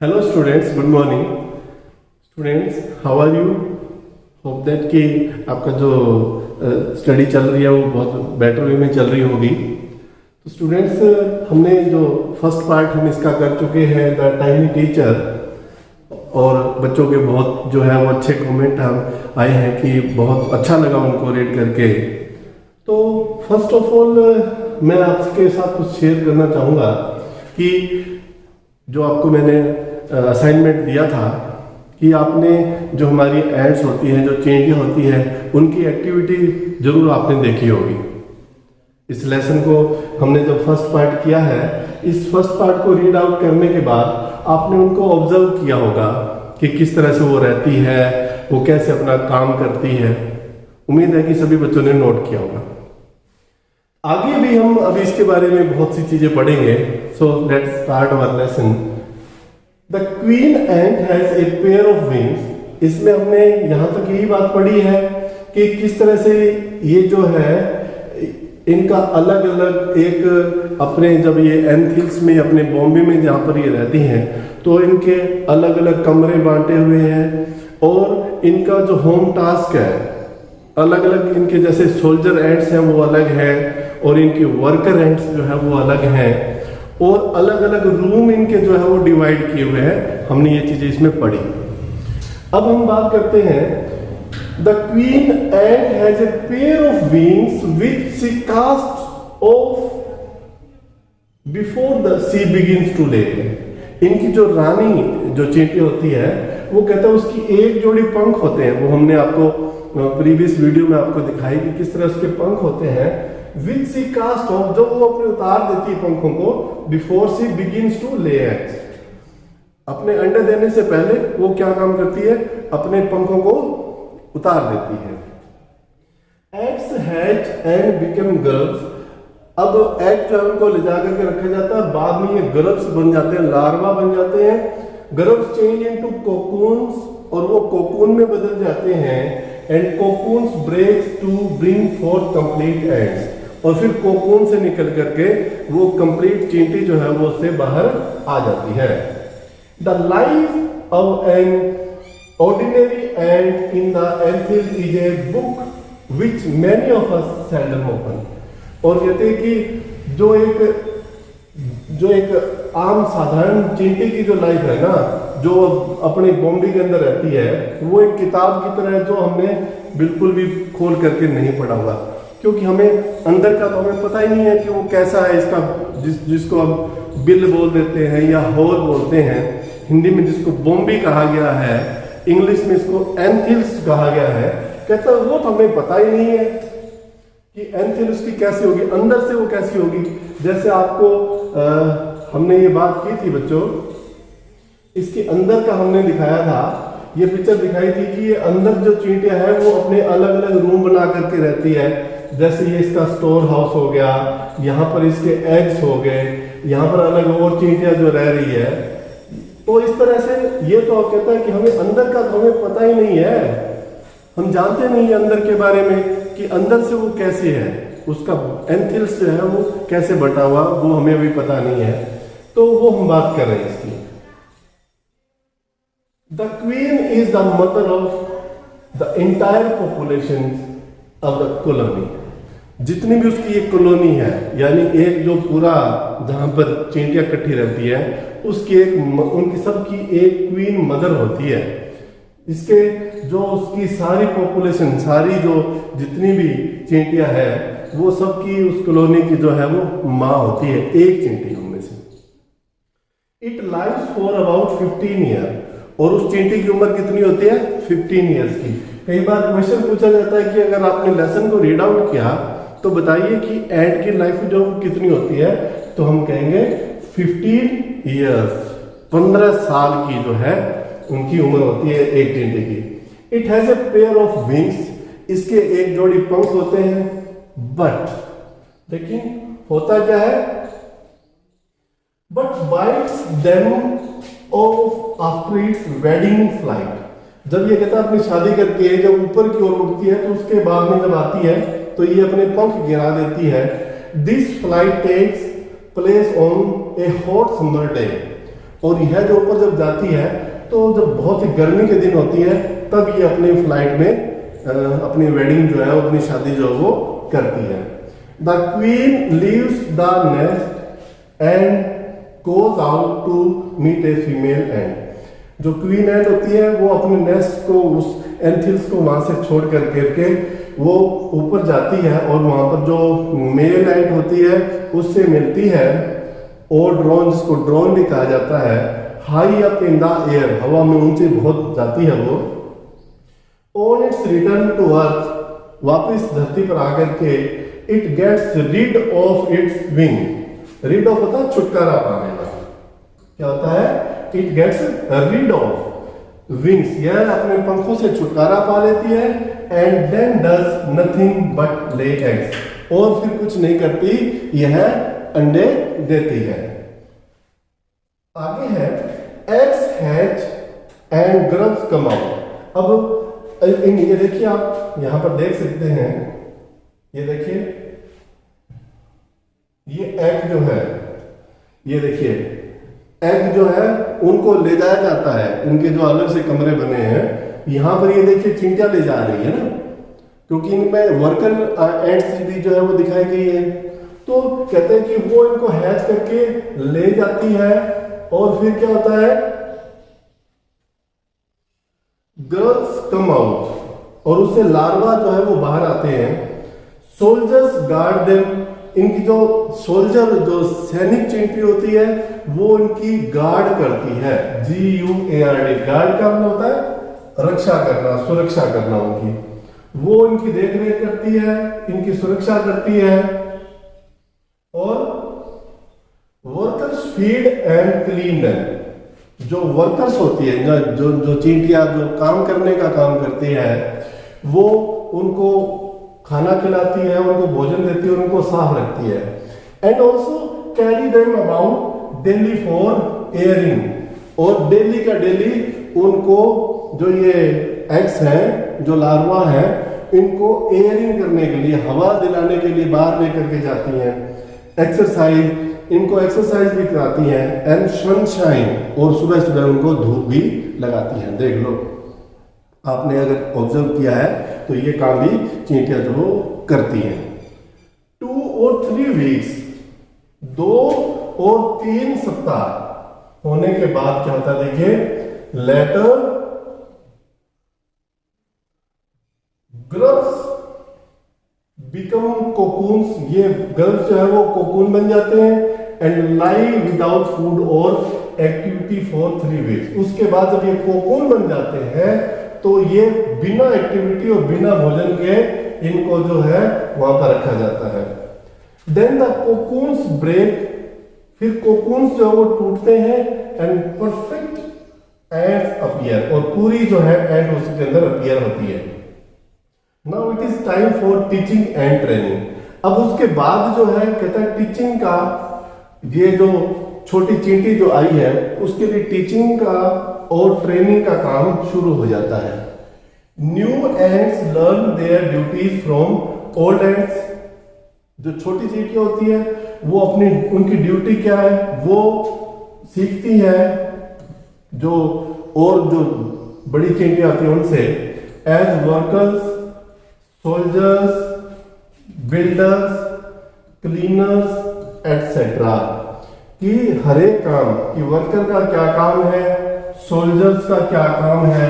Hello students, good morning students. How are you? Hope that कि आपका जो study चल रही है वो बहुत बेटर वे में चल रही होगी। तो स्टूडेंट्स, हमने जो फर्स्ट पार्ट हम इसका कर चुके हैं, द टाइनी टीचर, और बच्चों के बहुत जो है वो अच्छे कमेंट हम आए हैं कि बहुत अच्छा लगा उनको रीड करके। तो फर्स्ट ऑफ ऑल मैं आपके साथ कुछ शेयर करना चाहूँगा कि जो आपको मैंने असाइनमेंट दिया था कि आपने जो हमारी एड्स होती हैं, जो चेंजेस होती हैं, उनकी एक्टिविटी जरूर आपने देखी होगी। इस लेसन को हमने जो फर्स्ट पार्ट किया है, इस फर्स्ट पार्ट को रीड आउट करने के बाद आपने उनको ऑब्जर्व किया होगा कि किस तरह से वो रहती है, वो कैसे अपना काम करती है। उम्मीद है कि सभी बच्चों ने नोट किया होगा। आगे भी हम अभी इसके बारे में बहुत सी चीजें पढ़ेंगे। So let's start our lesson. The queen ant has a pair of wings. इसमें हमने यहां तक यही बात पढ़ी है कि किस तरह से ये जो है इनका अलग अलग एक अपने, जब ये एंथिल्स में अपने बॉम्बे में जहाँ पर ये रहती हैं, तो इनके अलग अलग कमरे बांटे हुए हैं और इनका जो होम टास्क है अलग अलग, इनके जैसे सोल्जर एंट्स हैं वो अलग है और इनके वर्कर एंट्स जो है वो अलग हैं और अलग अलग रूम इनके जो है वो डिवाइड किए हुए हैं। हमने ये चीजें इसमें पढ़ी। अब हम बात करते हैं, the queen ant has a pair of wings which she cast off before the she begins to lay. इनकी जो रानी जो चींटी होती है, वो कहता है उसकी एक जोड़ी पंख होते हैं। वो हमने आपको प्रीवियस वीडियो में आपको दिखाई कि किस तरह उसके पंख होते हैं। विच सी कास्ट ऑफ, जब वो अपने उतार देती है पंखों को, before she begins to lay eggs. अपने अंडे देने से पहले वो क्या काम करती है? अपने पंखों को उतार देती है। Eggs hatch and become girls. अब एग जो है उनको ले जाकर के रखा जाता है, बाद में ये गर्ल्स बन जाते हैं, लार्वा बन जाते हैं। गर्ल्स चेंज इनटू कोकून्स, और वो कोकून में बदल जाते हैं। And cocoons breaks to bring forth complete eggs, और फिर कोकून से निकल करके वो कंप्लीट चींटी जो है वो उससे बाहर आ जाती है। The life of an ordinary ant in the anthill is a book which many of us seldom open. और कहते हैं कि जो एक आम साधारण चींटी की जो लाइफ है ना, जो अपनी बॉम्बे के अंदर रहती है, वो एक किताब की तरह है जो हमने बिल्कुल भी खोल करके नहीं पढ़ा हुआ, क्योंकि हमें अंदर का तो हमें पता ही नहीं है कि वो कैसा है। इसका जिसको हम बिल बोल देते हैं या होल बोलते हैं, हिंदी में जिसको बॉम्बे कहा गया है, इंग्लिश में इसको एंथिल्स कहा गया है। कहता है वो तो हमें पता ही नहीं है कि एंथिल उसकी कैसी होगी, अंदर से वो कैसी होगी। जैसे आपको हमने ये बात की थी बच्चों, इसके अंदर का हमने दिखाया था, ये पिक्चर दिखाई थी कि ये अंदर जो चींटियां है वो अपने अलग अलग रूम बना करके रहती है। जैसे ये इसका स्टोर हाउस हो गया, यहाँ पर इसके एग्स हो गए, यहाँ पर अलग और चींटियां जो रह रही है। तो इस तरह से ये तो कहता है कि हमें अंदर का तो हमें पता ही नहीं है, हम जानते नहीं है अंदर के बारे में कि अंदर से वो कैसी है, उसका एंथिल्स जो है वो कैसे बटा हुआ, वो हमें अभी पता नहीं है। तो वो हम बात कर रहे हैं इसकी। The queen is the mother of the entire population of the colony. जितनी भी उसकी एक कॉलोनी है, यानी एक जो पूरा जहां पर चींटियां इकट्ठी रहती है, उसकी उनकी सबकी एक क्वीन मदर होती है। इसके जो उसकी सारी पॉपुलेशन, सारी जो जितनी भी चींटियां है, वो सबकी उस कॉलोनी की जो है वो माँ होती है, एक चींटी उनमें से। It lives for about 15 year, और उस चींटी की उम्र कितनी होती है? 15 ईयर्स की। कई बार क्वेश्चन पूछा जाता है कि अगर आपने लेसन को रीड आउट किया तो बताइए कि एंट की लाइफ जो कितनी होती है, तो हम कहेंगे 15 ईयर्स, 15 साल की जो है उनकी उम्र होती है एक चींटी की। It has a pair of wings, इसके एक जोड़ी पंख होते हैं। बट देखिए होता क्या है, but bytes them of after it's wedding flight. जब ये कहता है अपनी शादी करती है, जब ऊपर की ओर उड़ती है, तो उसके बाद में जब आती है तो ये अपने पंख गिरा देती है। This flight takes place on a hot summer day. और यह जो ऊपर जब जाती है तो जब बहुत ही गर्मी के दिन होती है तब ये अपनी फ्लाइट में अपनी वेडिंग जो है, अपनी शादी जो है वो करती है। The queen leaves the nest and goes out to meet a female ant. जो क्वीन एंट होती है वो अपने नेस्ट को, उस एंथिल्स को वहां से छोड़ करके वो ऊपर जाती है और वहां पर जो मेल एंट होती है उससे मिलती है। और ड्रोन, जिसको ड्रोन भी कहा जाता है, high up in the air, हवा में ऊंचे बहुत जाती है वो। On its return to earth, वापस धरती पर आकर के it gets rid of its wing. Rid of होता है छुटकारा पा लेना। क्या होता है? It gets rid of wings, यह अपने पंखों से छुटकारा पा लेती है। And then does nothing but lay eggs, और फिर कुछ नहीं करती, यह अंडे देती है। आगे है eggs hatch and grubs come out. अब ये देखिए, आप यहां पर देख सकते हैं, ये देखिए, ये एग जो है, ये देखिए एग जो है उनको ले जाया जाता है, इनके जो अलग से कमरे बने हैं, यहां पर ये देखिए चींटियां ले जा रही है ना, क्योंकि इनमें वर्कर एंड्स भी जो है वो दिखाई गई है। तो कहते हैं कि वो इनको हैच करके ले जाती है और फिर क्या होता है, गर्ल्स कम आउट, और उससे लार्वा जो है वो बाहर आते हैं। सोल्जर्स गार्ड देम, इनकी जो सोल्जर, जो सैनिक चींटी होती है वो इनकी गार्ड करती है। GUARD, गार्ड का मतलब होता है रक्षा करना, सुरक्षा करना उनकी। वो इनकी देख रेख करती है, इनकी सुरक्षा करती है। और workers feed and clean them, जो वर्कर्स होती है, जो चींटियां जो काम करने का काम करती है, वो उनको खाना खिलाती है, उनको भोजन देती है, उनको साफ रखती है। And also carry them about daily for airing, और डेली का डेली उनको जो ये एग्स हैं, जो लार्वा है, इनको एयरिंग करने के लिए, हवा दिलाने के लिए बाहर लेकर के जाती हैं। एक्सरसाइज, इनको एक्सरसाइज भी कराती हैं। एंड सनशाइन, और सुबह सुबह उनको धूप भी लगाती हैं। देख लो, आपने अगर ऑब्जर्व किया है तो ये काम भी चींटियां जो करती हैं। 2 और 3 वीक्स, 2 और 3 सप्ताह होने के बाद क्या होता है, देखिए, लेटर ग्रब्स बिकम कोकून्स, ये ग्रब्स जो है वो कोकून बन जाते हैं। एंड लाई विदाउट फूड और एक्टिविटी फॉर 3 वीक्स, उसके बाद जब ये कोकून बन जाते हैं तो ये बिना एक्टिविटी और बिना भोजन के इनको जो है वहां पर रखा जाता है। देन द कोकून्स ब्रेक, फिर कोकून्स जो है वो टूटते हैं। एंड परफेक्ट एंड्स अपीयर, और पूरी जो है एंड उसके अंदर अपीयर होती है। Now it is time for teaching and training. अब उसके बाद जो है कहता है टीचिंग का, ये जो छोटी चींटी जो आई है उसके लिए टीचिंग का और ट्रेनिंग का काम शुरू हो जाता है। New ends learn their duties from old ends, जो छोटी चींटियां होती है वो अपनी, उनकी ड्यूटी क्या है वो सीखती है, जो और जो बड़ी चींटियां होती है उनसे। As workers, soldiers, builders, cleaners etcetera, कि हर एक काम, कि वर्कर का क्या काम है, सोल्जर्स का क्या काम है,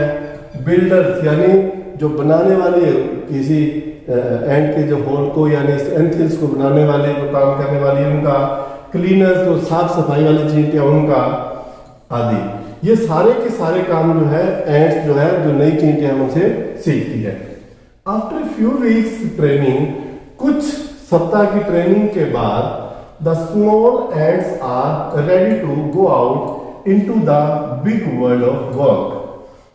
बिल्डर्स यानी जो बनाने वाले, किसी एंड के जो होल को यानी एंथिल्स को बनाने वाले, जो काम करने वाले उनका, क्लीनर्स जो साफ सफाई वाली चींटियां उनका, आदि। ये सारे के सारे काम जो है एंड्स जो है, जो नई चींटियां उनसे सीखती है। आफ्टर फ्यू वीक्स ट्रेनिंग, कुछ सप्ताह की ट्रेनिंग के बाद, the small ants are ready to go out into the big world of work.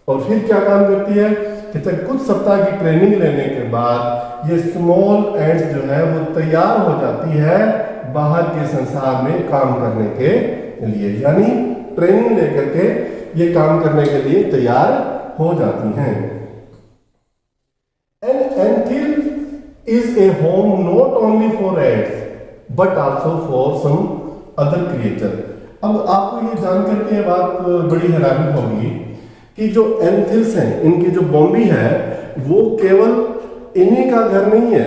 और फिर क्या काम करती है, कहते कुछ सप्ताह की ट्रेनिंग लेने के बाद ये स्मॉल एंड्स जो है वो तैयार हो जाती है बाहर के संसार में काम करने के लिए, यानी ट्रेनिंग लेकर के ये काम करने के लिए तैयार हो जाती हैं। An anthill is a home not only for ants but also for some other creature. अब आपको ये जान करके ये बात बड़ी हैरानी होगी कि जो एंथिल्स हैं, इनकी जो बॉम्बी है, वो केवल इन्हीं का घर नहीं है।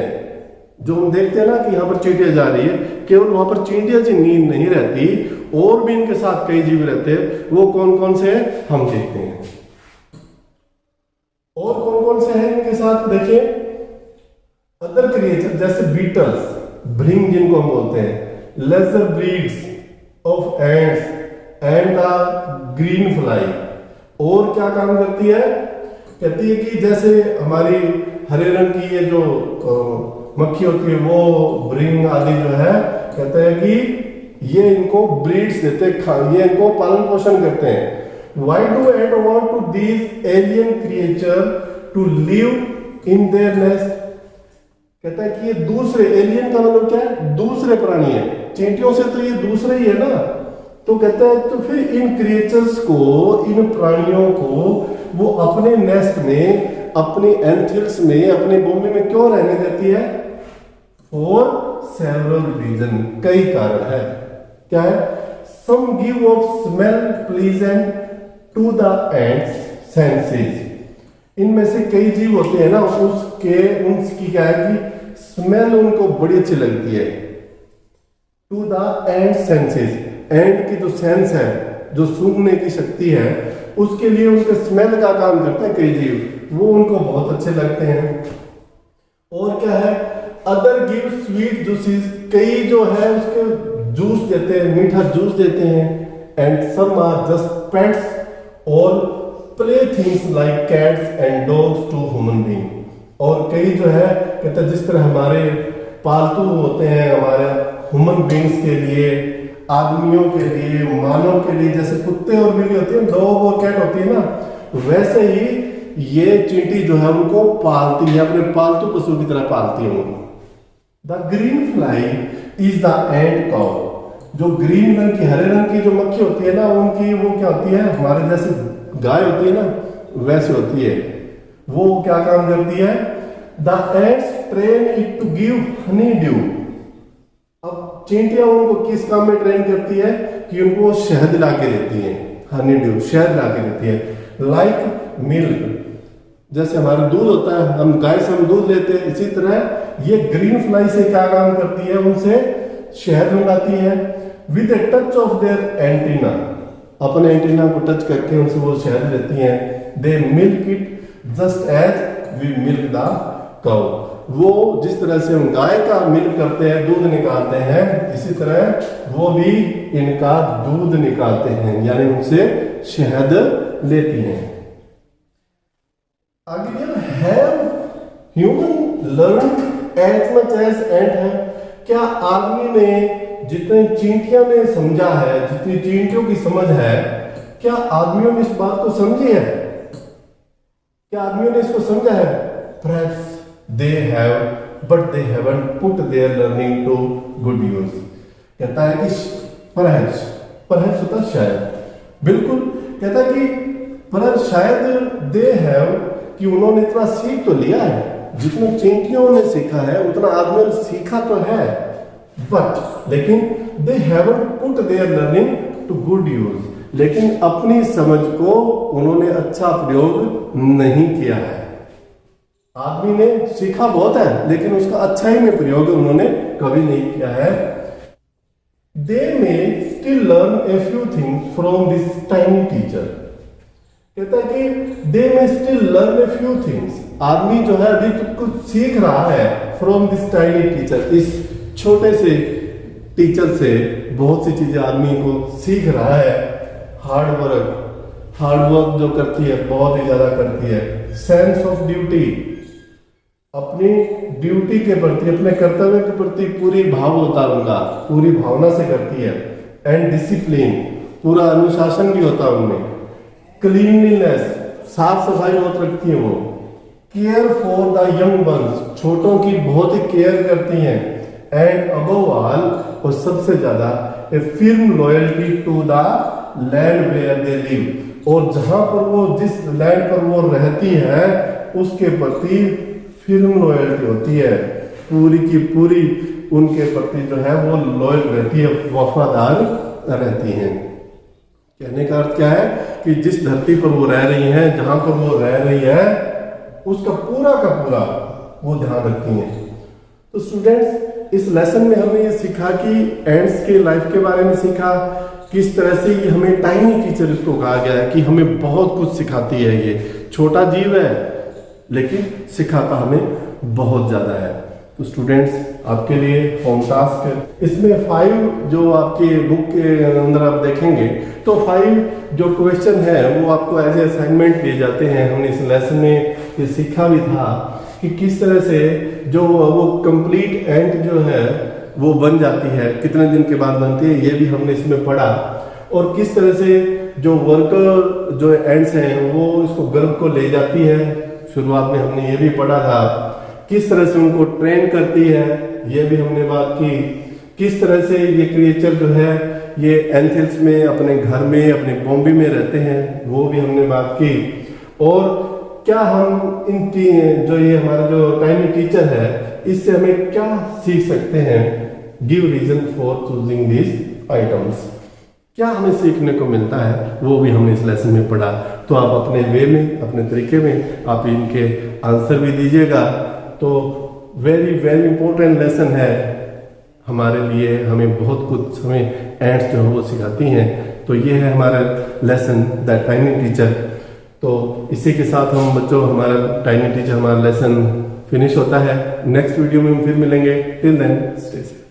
जो हम देखते हैं ना कि यहाँ पर चींटियां जा रही है, केवल वहां पर चींटियां जी नींद नहीं रहती, और भी इनके साथ कई जीव रहते हैं। वो कौन कौन से हैं हम देखते हैं। और कौन कौन से हैं इनके साथ, देखिए अदर क्रिएचर जैसे बीटल्स, भृंग जिनको हम बोलते हैं, lesser breeds of ants and the green fly. और क्या काम करती है, कहती है कि जैसे हमारी हरे रंग की ये जो मक्खी होती है, वो भृंग आदि जो है, कहते हैं कि ये इनको ब्रीड्स देते हैं, ये इनको पालन पोषण करते हैं। Why do ant want to these alien creature to live in their nest? कहता है कि ये दूसरे, एलियन का मतलब क्या है, दूसरे प्राणी है। चींटियों से तो ये दूसरे ही है ना, तो कहता है तो फिर इन क्रिएचर्स को, इन प्राणियों को वो अपने नेस्ट में, अपने एंथिल्स में, अपने बॉम्बे में क्यों रहने देती है? फॉर सेवरल रीजन, कई कारण है। क्या है? Some give off smell pleasant to the ants senses. इनमें से कई जीव होते हैं ना, उनकी क्या है कि स्मेल उनको बड़ी अच्छी लगती है। टू द एंट सेंसेस, एंट की जो सेंस है, जो सूंघने की शक्ति है, उसके लिए उनके स्मेल का काम करते हैं कई जीव, वो उनको बहुत अच्छे लगते हैं। और क्या है? अदर गिव स्वीट जूसेस, कई जो है उसके जूस देते हैं, मीठा जूस देते हैं। And some are just pets और play things like cats and dogs to human being. और कई जो है कहते हैं जिस तरह हमारे पालतू होते हैं, हमारे ह्यूमन बीइंग्स के लिए, आदमियों के लिए, मानव के लिए, जैसे कुत्ते और बिल्ली होती है, डॉग और कैट होती है ना, वैसे ही ये चींटी जो है उनको पालती है, अपने पालतू पशु की तरह पालती है उनको। The green fly is the ant cow. जो ग्रीन रंग की, हरे रंग की जो मक्खी होती है ना, उनकी वो क्या होती है, हमारे जैसे गाय होती है ना, वैसे होती है। वो क्या काम करती है? The ants train it to give honey dew. अब चींटियां उनको किस काम में ट्रेन करती है कि उनको शहद ला के देती है, हनी ड्यू, शहद ला के देती है। लाइक मिल्क, जैसे हमारा दूध होता है, हम गाय से हम दूध लेते हैं, इसी तरह ये ग्रीन फ्लाई से क्या काम करती है, उनसे शहद मंगाती है। With a touch of their antenna, अपने एंटीना को टच करके उनसे वो शहद लेती हैं। They milk it just as we milk the cow. वो जिस तरह से हम गाय का मिल्क करते हैं, दूध निकालते हैं, इसी तरह वो भी इनका दूध निकालते हैं, यानी उनसे शहद लेती हैं। आगे have human learn as much as ant है। क्या आदमी ने जितने चींटियों ने समझा है, जितनी चींटियों की समझ है, क्या आदमियों ने इस बात को समझी है? क्या आदमियों ने इसको समझा है? Perhaps they have, but they haven't put their learning to good use। कहता है कि perhaps होता शायद, बिल्कुल कहता है कि परहैप्स शायद they have, कि उन्होंने इतना सीख तो लिया है, जितना चींटियों ने सीखा है उतना आदमियों ने सीखा तो है, बट लेकिन they haven't put their learning to good use, लेकिन अपनी समझ को उन्होंने अच्छा प्रयोग नहीं किया है। आदमी ने सीखा बहुत है, लेकिन उसका अच्छाई में प्रयोग उन्होंने कभी नहीं किया है। दे में still learn a few things from this tiny teacher. कहता है कि दे में still learn a few things, आदमी जो है अभी कुछ सीख रहा है फ्रॉम दिस टाइनी टीचर, इस छोटे से टीचर से बहुत सी चीजें आदमी को सीख रहा है। हार्ड वर्क जो करती है बहुत ही ज्यादा करती है। सेंस ऑफ ड्यूटी, अपनी ड्यूटी के प्रति, अपने कर्तव्य के प्रति पूरी भाव होता है उनका, पूरी भावना से करती है। एंड डिसिप्लिन, पूरा अनुशासन भी होता है उनमें। क्लीनलीनेस, साफ सफाई बहुत रखती है वो। Care for the young ones, छोटों की बहुत ही केयर करती हैं। एंड अबव ऑल, और सबसे ज्यादा, a firm loyalty to the land where they live, और जहां पर वो, जिस लैंड पर वो रहती है, उसके प्रति फर्म लॉयल्टी होती है, पूरी की पूरी उनके प्रति जो है वो लॉयल रहती है, वफादार रहती हैं। कहने का अर्थ क्या है कि जिस धरती पर वो रह रही हैं, जहां पर वो रह रही है, उसका पूरा का पूरा वो ध्यान रखती हैं। तो स्टूडेंट्स, इस लेसन में हमने ये सीखा कि एंड्स के लाइफ के बारे में सीखा, किस तरह से ये हमें टाइनी टीचर इसको कहा गया है कि हमें बहुत कुछ सिखाती है। ये छोटा जीव है लेकिन सिखाता हमें बहुत ज्यादा है। तो स्टूडेंट्स, आपके लिए होम टास्क है, इसमें 5 जो आपके बुक के अंदर आप देखेंगे तो 5 जो क्वेश्चन है वो आपको एज ए असाइनमेंट दिए जाते हैं। हमने इस लेसन में ये सीखा भी था कि किस तरह से जो वो कंप्लीट एंड जो है वो बन जाती है, कितने दिन के बाद बनती है, ये भी हमने इसमें पढ़ा। और किस तरह से जो वर्कर जो एंड्स हैं वो इसको गर्भ को ले जाती है, शुरुआत में हमने ये भी पढ़ा था। किस तरह से उनको ट्रेन करती है, ये भी हमने बात की। किस तरह से ये क्रिएचर जो है ये एंथल्स में अपने घर में अपने बॉम्बे में रहते हैं, वो भी हमने बात की। और क्या हम इनकी जो ये हमारा जो टाइनी टीचर है इससे हमें क्या सीख सकते हैं, give reason for choosing this items, क्या हमें सीखने को मिलता है, वो भी हमने इस लेसन में पढ़ा। तो आप अपने वे में, अपने तरीके में आप इनके आंसर भी दीजिएगा। तो वेरी वेरी इंपॉर्टेंट लेसन है हमारे लिए, हमें बहुत कुछ हमें एंड्स जो है वो सिखाती हैं। तो ये है हमारा लेसन द टाइनी टीचर। तो इसी के साथ हम बच्चों हमारा टाइनी टीचर हमारा लेसन फिनिश होता है। नेक्स्ट वीडियो में हम फिर मिलेंगे। Till then stay safe.